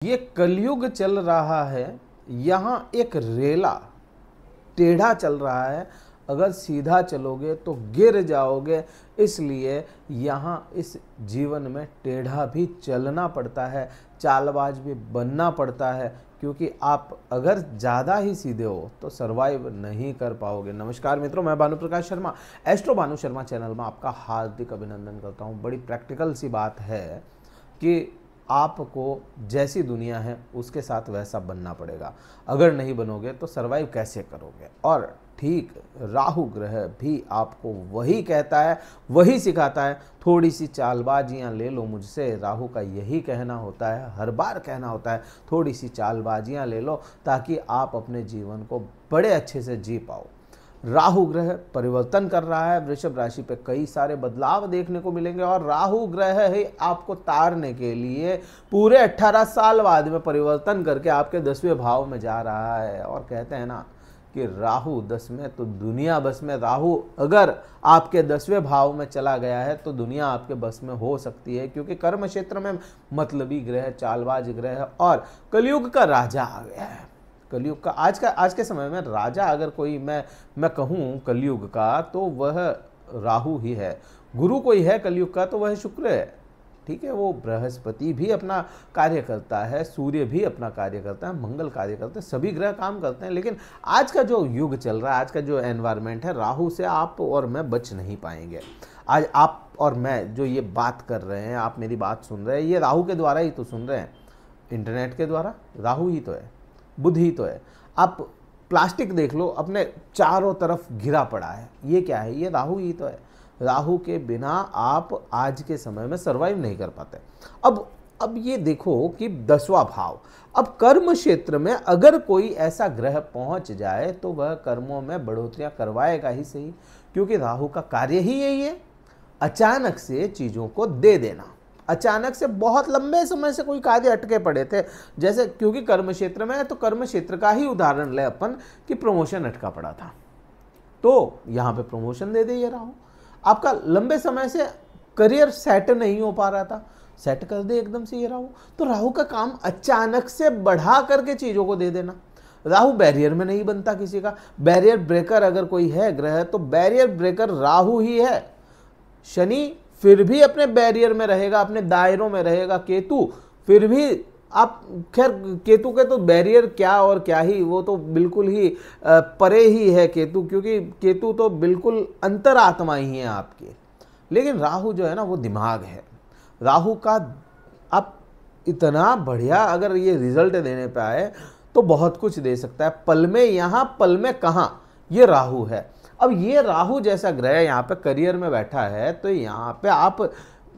ये कलयुग चल रहा है। यहाँ एक रेला टेढ़ा चल रहा है, अगर सीधा चलोगे तो गिर जाओगे। इसलिए यहाँ इस जीवन में टेढ़ा भी चलना पड़ता है, चालबाज भी बनना पड़ता है, क्योंकि आप अगर ज़्यादा ही सीधे हो तो सरवाइव नहीं कर पाओगे। नमस्कार मित्रों, मैं भानु प्रकाश शर्मा, एस्ट्रो भानु शर्मा चैनल में आपका हार्दिक अभिनंदन करता हूँ। बड़ी प्रैक्टिकल सी बात है कि आपको जैसी दुनिया है उसके साथ वैसा बनना पड़ेगा। अगर नहीं बनोगे तो सरवाइव कैसे करोगे। और ठीक राहु ग्रह भी आपको वही कहता है, वही सिखाता है। थोड़ी सी चालबाजियां ले लो मुझसे, राहु का यही कहना होता है, हर बार कहना होता है थोड़ी सी चालबाजियां ले लो ताकि आप अपने जीवन को बड़े अच्छे से जी पाओ। राहु ग्रह परिवर्तन कर रहा है, वृषभ राशि पे कई सारे बदलाव देखने को मिलेंगे और राहु ग्रह ही आपको तारने के लिए पूरे 18 साल बाद में परिवर्तन करके आपके 10वें भाव में जा रहा है। और कहते हैं ना कि राहु 10 में तो दुनिया बस में। राहु अगर आपके 10वें भाव में चला गया है तो दुनिया आपके बस में हो सकती है, क्योंकि कर्म क्षेत्र में मतलबी ग्रह, चालबाज ग्रह और कलयुग का राजा आ गया है। कलयुग का आज के समय में राजा अगर कोई मैं कहूँ कलयुग का, तो वह राहु ही है। गुरु कोई है कलयुग का तो वह शुक्र है। ठीक है, वो बृहस्पति भी अपना कार्य करता है, सूर्य भी अपना कार्य करता है, मंगल कार्य करते हैं, सभी ग्रह काम करते हैं। लेकिन आज का जो युग चल रहा है, आज का जो एनवायरनमेंट है, राहु से आप और मैं बच नहीं पाएंगे। आज आप और मैं जो ये बात कर रहे हैं, आप मेरी बात सुन रहे हैं, ये राहु के द्वारा ही तो सुन रहे हैं। इंटरनेट के द्वारा राहु ही तो है, बुध ही तो है। आप प्लास्टिक देख लो, अपने चारों तरफ घिरा पड़ा है, ये क्या है? ये राहु ही तो है। राहु के बिना आप आज के समय में सरवाइव नहीं कर पाते। अब ये देखो कि 10वां भाव, अब कर्म क्षेत्र में अगर कोई ऐसा ग्रह पहुंच जाए तो वह कर्मों में बढ़ोतरियां करवाएगा ही सही, क्योंकि राहु का कार्य ही यही है, अचानक से चीज़ों को दे देना। अचानक से बहुत लंबे समय से कोई कार्य अटके पड़े थे, जैसे क्योंकि कर्म क्षेत्र में है तो कर्म क्षेत्र का ही उदाहरण ले अपन कि प्रमोशन अटका पड़ा था, तो यहाँ पे प्रमोशन दे दे ये राहु। आपका लंबे समय से करियर सेट नहीं हो पा रहा था, सेट कर दे एकदम से ये राहु। तो राहु का काम अचानक से बढ़ा करके चीज़ों को दे देना। राहु बैरियर में नहीं बनता किसी का। बैरियर ब्रेकर अगर कोई है ग्रह तो बैरियर ब्रेकर राहु ही है। शनि फिर भी अपने बैरियर में रहेगा, अपने दायरों में रहेगा। केतु फिर भी आप खैर केतु के तो बैरियर क्या और क्या ही, वो तो बिल्कुल ही परे ही है केतु, क्योंकि केतु तो बिल्कुल अंतरात्मा ही है आपके। लेकिन राहु जो है ना वो दिमाग है। राहु का आप इतना बढ़िया अगर ये रिजल्ट देने पे आए तो बहुत कुछ दे सकता है। पल में यहाँ, पल में कहाँ, ये राहु है। अब ये राहु जैसा ग्रह यहाँ पे करियर में बैठा है, तो यहाँ पे आप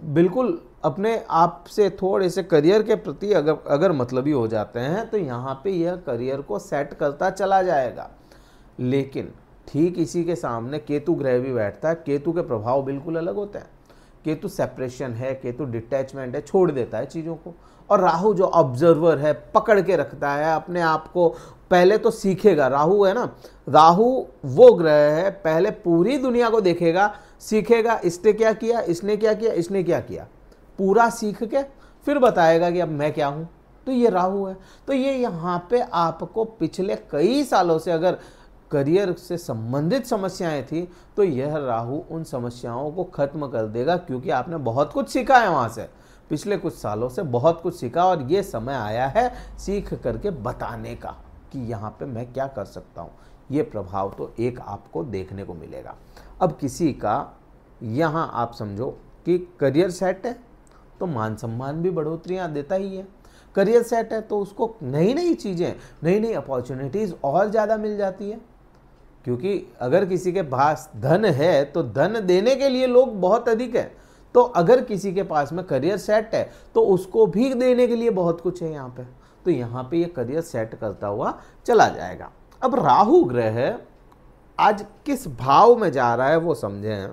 बिल्कुल अपने आप से थोड़े से करियर के प्रति अगर मतलबी हो जाते हैं तो यहाँ पे यह करियर को सेट करता चला जाएगा। लेकिन ठीक इसी के सामने केतु ग्रह भी बैठता है। केतु के प्रभाव बिल्कुल अलग होते हैं। केतु सेपरेशन है, केतु डिटैचमेंट है, छोड़ देता है चीज़ों को। और राहु जो ऑब्जर्वर है, पकड़ के रखता है अपने आप को, पहले तो सीखेगा। राहु है ना, राहु वो ग्रह है, पहले पूरी दुनिया को देखेगा, सीखेगा, इसने क्या किया, इसने क्या किया, इसने क्या किया, पूरा सीख के फिर बताएगा कि अब मैं क्या हूँ। तो ये राहु है। तो ये यहाँ पे आपको पिछले कई सालों से अगर करियर से संबंधित समस्याएं थी तो यह राहु उन समस्याओं को खत्म कर देगा, क्योंकि आपने बहुत कुछ सीखा है वहाँ से, पिछले कुछ सालों से बहुत कुछ सीखा। और ये समय आया है सीख करके बताने का कि यहाँ पे मैं क्या कर सकता हूँ। ये प्रभाव तो एक आपको देखने को मिलेगा। अब किसी का यहाँ आप समझो कि करियर सेट है तो मान सम्मान भी बढ़ोतरियाँ देता ही है। करियर सेट है तो उसको नई नई चीज़ें, नई नई अपॉर्चुनिटीज़ और ज़्यादा मिल जाती है, क्योंकि अगर किसी के पास धन है तो धन देने के लिए लोग बहुत अधिक हैं। तो अगर किसी के पास में करियर सेट है तो उसको भी देने के लिए बहुत कुछ है यहाँ पे। तो यहाँ पे ये करियर सेट करता हुआ चला जाएगा। अब राहु ग्रह आज किस भाव में जा रहा है वो समझें।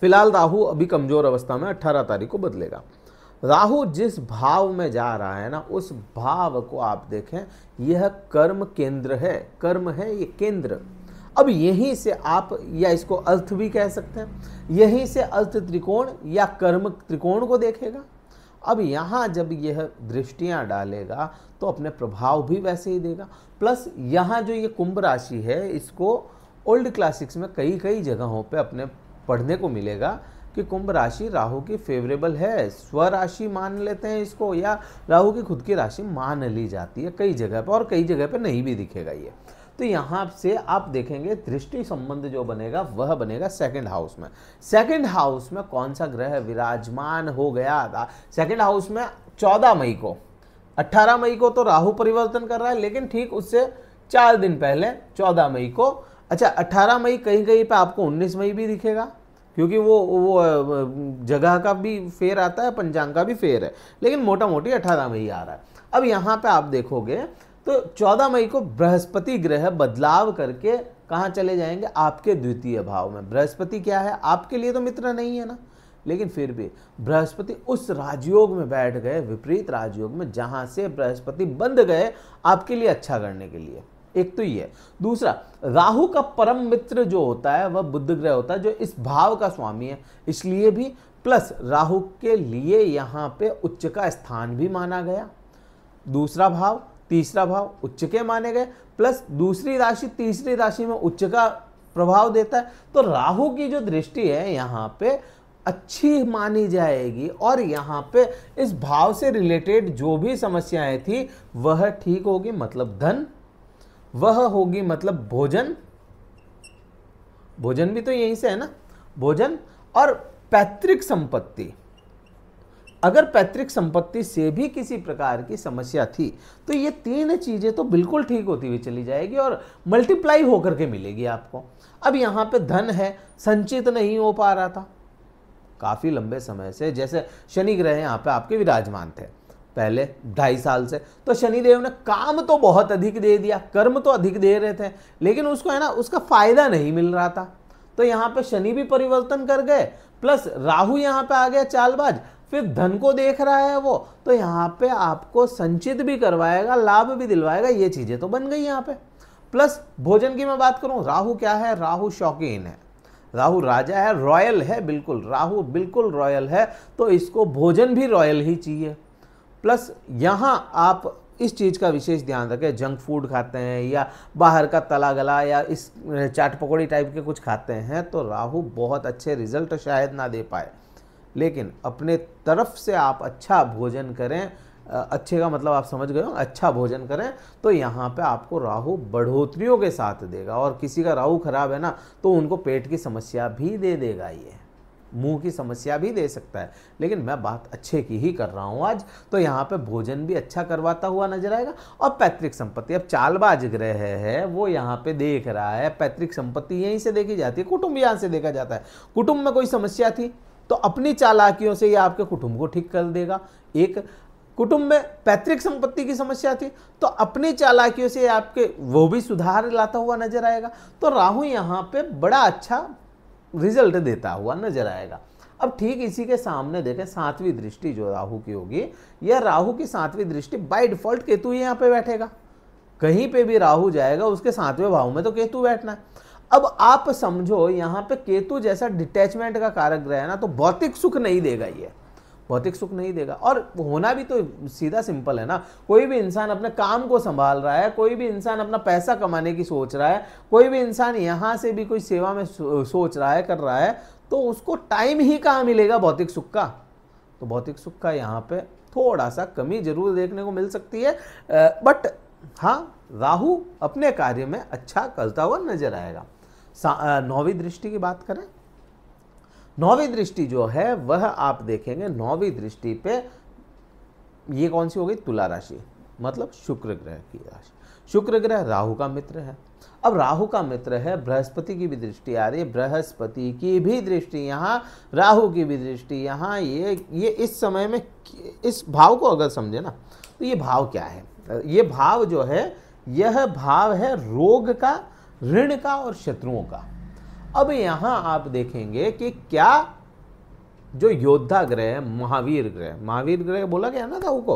फिलहाल राहु अभी कमजोर अवस्था में 18 तारीख को बदलेगा। राहु जिस भाव में जा रहा है ना, उस भाव को आप देखें, यह कर्म केंद्र है। कर्म है ये केंद्र। अब यहीं से आप, या इसको अर्थ भी कह सकते हैं, यहीं से अर्थ त्रिकोण या कर्म त्रिकोण को देखेगा। अब यहाँ जब यह दृष्टियाँ डालेगा तो अपने प्रभाव भी वैसे ही देगा। प्लस यहाँ जो ये कुंभ राशि है, इसको ओल्ड क्लासिक्स में कई कई जगहों पे अपने पढ़ने को मिलेगा कि कुंभ राशि राहु की फेवरेबल है, स्वराशि मान लेते हैं इसको, या राहु की खुद की राशि मान ली जाती है कई जगह पे, और कई जगह पे नहीं भी दिखेगा ये। तो यहाँ से आप देखेंगे दृष्टि संबंध जो बनेगा वह बनेगा सेकंड हाउस में। सेकंड हाउस में कौन सा ग्रह विराजमान हो गया था? सेकंड हाउस में 14 मई को, 18 मई को तो राहु परिवर्तन कर रहा है, लेकिन ठीक उससे 4 दिन पहले 14 मई को, अच्छा 18 मई कहीं कहीं पे आपको 19 मई भी दिखेगा, क्योंकि वो जगह का भी फेर आता है, पंचांग का भी फेर है, लेकिन मोटा मोटी 18 मई आ रहा है। अब यहाँ पे आप देखोगे तो 14 मई को बृहस्पति ग्रह बदलाव करके कहाँ चले जाएंगे? आपके द्वितीय भाव में। बृहस्पति क्या है? आपके लिए तो मित्र नहीं है ना, लेकिन फिर भी बृहस्पति उस राजयोग में बैठ गए, विपरीत राजयोग में, जहां से बृहस्पति बंध गए आपके लिए अच्छा करने के लिए। एक तो ये। दूसरा, राहु का परम मित्र जो होता है वह बुध ग्रह होता है, जो इस भाव का स्वामी है, इसलिए भी। प्लस राहु के लिए यहाँ पे उच्च का स्थान भी माना गया, दूसरा भाव, तीसरा भाव उच्च के माने गए, प्लस दूसरी राशि तीसरी राशि में उच्च का प्रभाव देता है। तो राहु की जो दृष्टि है यहाँ पे अच्छी मानी जाएगी, और यहाँ पे इस भाव से रिलेटेड जो भी समस्याएं थी वह ठीक होगी, मतलब धन, वह होगी मतलब भोजन, भोजन भी तो यहीं से है ना, भोजन और पैतृक संपत्ति। अगर पैतृक संपत्ति से भी किसी प्रकार की समस्या थी तो ये तीन चीजें तो बिल्कुल ठीक होती हुई चली जाएगी और मल्टीप्लाई होकर के मिलेगी आपको। अब यहाँ पे धन है, संचित नहीं हो पा रहा था काफी लंबे समय से, जैसे शनि ग्रह यहाँ पे आपके विराजमान थे पहले 2.5 साल से, तो शनिदेव ने काम तो बहुत अधिक दे दिया, कर्म तो अधिक दे रहे थे, लेकिन उसको है ना उसका फायदा नहीं मिल रहा था। तो यहाँ पे शनि भी परिवर्तन कर गए, प्लस राहु यहाँ पे आ गया चालबाज, फिर धन को देख रहा है वो, तो यहाँ पे आपको संचित भी करवाएगा, लाभ भी दिलवाएगा, ये चीजें तो बन गई यहाँ पे। प्लस भोजन की मैं बात करूं, राहु क्या है? राहु शौकीन है, राहु राजा है, रॉयल है, बिल्कुल राहु बिल्कुल रॉयल है, तो इसको भोजन भी रॉयल ही चाहिए। प्लस यहाँ आप इस चीज़ का विशेष ध्यान रखें, जंक फूड खाते हैं या बाहर का तला गला या इस चाट पकौड़ी टाइप के कुछ खाते हैं तो राहु बहुत अच्छे रिजल्ट शायद ना दे पाए, लेकिन अपने तरफ से आप अच्छा भोजन करें, अच्छे का मतलब आप समझ गए हो, अच्छा भोजन करें तो यहाँ पे आपको राहु बढ़ोतरियों के साथ देगा। और किसी का राहु खराब है ना तो उनको पेट की समस्या भी दे देगा, ये मुंह की समस्या भी दे सकता है, लेकिन मैं बात अच्छे की ही कर रहा हूँ आज। तो यहाँ पे भोजन भी अच्छा करवाता हुआ नजर आएगा। और पैतृक संपत्ति, अब चालबाज ग्रह है वो यहाँ पे देख रहा है, पैतृक संपत्ति यहीं से देखी जाती है, कुटुंब यहाँ से देखा जाता है। कुटुंब में कोई समस्या थी तो अपनी चालाकियों से ये आपके कुटुंब को ठीक कर देगा। एक कुटुंब में पैतृक संपत्ति की समस्या थी तो अपनी चालाकियों से आपके वो भी सुधार लाता हुआ नजर आएगा। तो राहु यहाँ पे बड़ा अच्छा रिजल्ट देता हुआ नजर आएगा। अब ठीक इसी के सामने देखें 7वीं दृष्टि जो राहु की होगी, यह राहु की 7वीं दृष्टि बाय डिफॉल्ट केतु ही यहाँ पे बैठेगा। कहीं पे भी राहु जाएगा उसके 7वें भाव में तो केतु बैठना है। अब आप समझो यहाँ पे केतु जैसा डिटैचमेंट का कारक ग्रह है ना, तो भौतिक सुख नहीं देगा, ये भौतिक सुख नहीं देगा। और होना भी तो सीधा सिंपल है ना, कोई भी इंसान अपने काम को संभाल रहा है, कोई भी इंसान अपना पैसा कमाने की सोच रहा है, कोई भी इंसान यहाँ से भी कोई सेवा में सोच रहा है, कर रहा है, तो उसको टाइम ही कहाँ मिलेगा भौतिक सुख का। तो भौतिक सुख का यहाँ पे थोड़ा सा कमी जरूर देखने को मिल सकती है, बट हाँ राहु अपने कार्य में अच्छा करता हुआ नजर आएगा। 9वीं दृष्टि की बात करें, 9वीं दृष्टि जो है वह आप देखेंगे 9वीं दृष्टि पे ये कौन सी हो गई? तुला राशि, मतलब शुक्र ग्रह की राशि। शुक्र ग्रह राहु का मित्र है। अब राहु का मित्र है, बृहस्पति की भी दृष्टि आ रही है, बृहस्पति की भी दृष्टि यहाँ, राहु की भी दृष्टि यहाँ। ये इस समय में इस भाव को अगर समझे ना तो ये भाव क्या है? ये भाव जो है यह भाव है रोग का, ऋण का और शत्रुओं का। अब यहां आप देखेंगे कि क्या जो योद्धा ग्रह है, महावीर ग्रह बोला गया ना राहु को,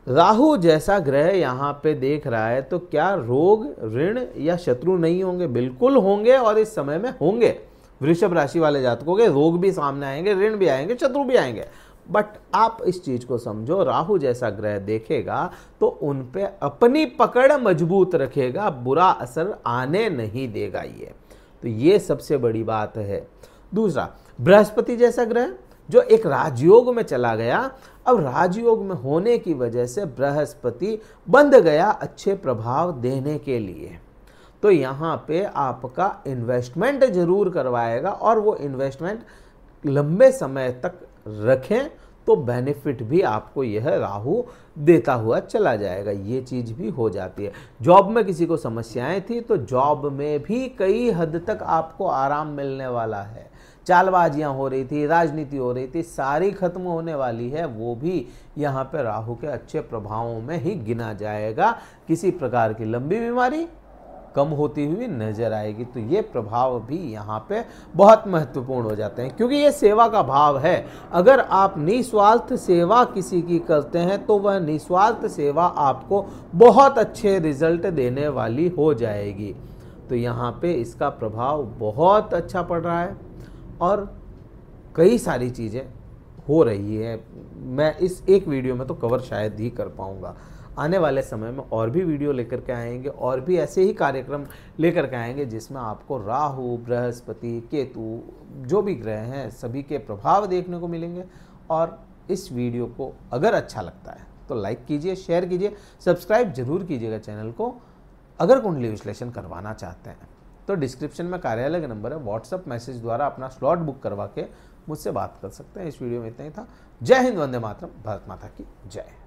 राहु जैसा ग्रह यहां पे देख रहा है, तो क्या रोग, ऋण या शत्रु नहीं होंगे? बिल्कुल होंगे, और इस समय में होंगे। वृषभ राशि वाले जातकों के रोग भी सामने आएंगे, ऋण भी आएंगे, शत्रु भी आएंगे, बट आप इस चीज को समझो, राहु जैसा ग्रह देखेगा तो उन पे अपनी पकड़ मजबूत रखेगा, बुरा असर आने नहीं देगा ये। तो ये सबसे बड़ी बात है। दूसरा, बृहस्पति जैसा ग्रह जो एक राजयोग में चला गया, अब राजयोग में होने की वजह से बृहस्पति बंध गया अच्छे प्रभाव देने के लिए। तो यहाँ पे आपका इन्वेस्टमेंट जरूर करवाएगा और वो इन्वेस्टमेंट लंबे समय तक रखें तो बेनिफिट भी आपको यह राहु देता हुआ चला जाएगा। ये चीज़ भी हो जाती है। जॉब में किसी को समस्याएं थी तो जॉब में भी कई हद तक आपको आराम मिलने वाला है। चालबाजियां हो रही थी, राजनीति हो रही थी, सारी खत्म होने वाली है, वो भी यहाँ पे राहु के अच्छे प्रभावों में ही गिना जाएगा। किसी प्रकार की लंबी बीमारी कम होती हुई नजर आएगी। तो ये प्रभाव भी यहाँ पे बहुत महत्वपूर्ण हो जाते हैं, क्योंकि ये सेवा का भाव है। अगर आप निस्वार्थ सेवा किसी की करते हैं तो वह निस्वार्थ सेवा आपको बहुत अच्छे रिजल्ट देने वाली हो जाएगी। तो यहाँ पे इसका प्रभाव बहुत अच्छा पड़ रहा है और कई सारी चीज़ें हो रही है। मैं इस एक वीडियो में तो कवर शायद ही कर पाऊँगा। आने वाले समय में और भी वीडियो लेकर के आएंगे और भी ऐसे ही कार्यक्रम लेकर के आएंगे जिसमें आपको राहु, बृहस्पति, केतु जो भी ग्रह हैं सभी के प्रभाव देखने को मिलेंगे। और इस वीडियो को अगर अच्छा लगता है तो लाइक कीजिए, शेयर कीजिए, सब्सक्राइब जरूर कीजिएगा चैनल को। अगर कुंडली विश्लेषण करवाना चाहते हैं तो डिस्क्रिप्शन में कार्यालय का नंबर है, व्हाट्सएप मैसेज द्वारा अपना स्लॉट बुक करवा के मुझसे बात कर सकते हैं। इस वीडियो में इतना ही था। जय हिंद, वंदे मातरम, भारत माता की जय।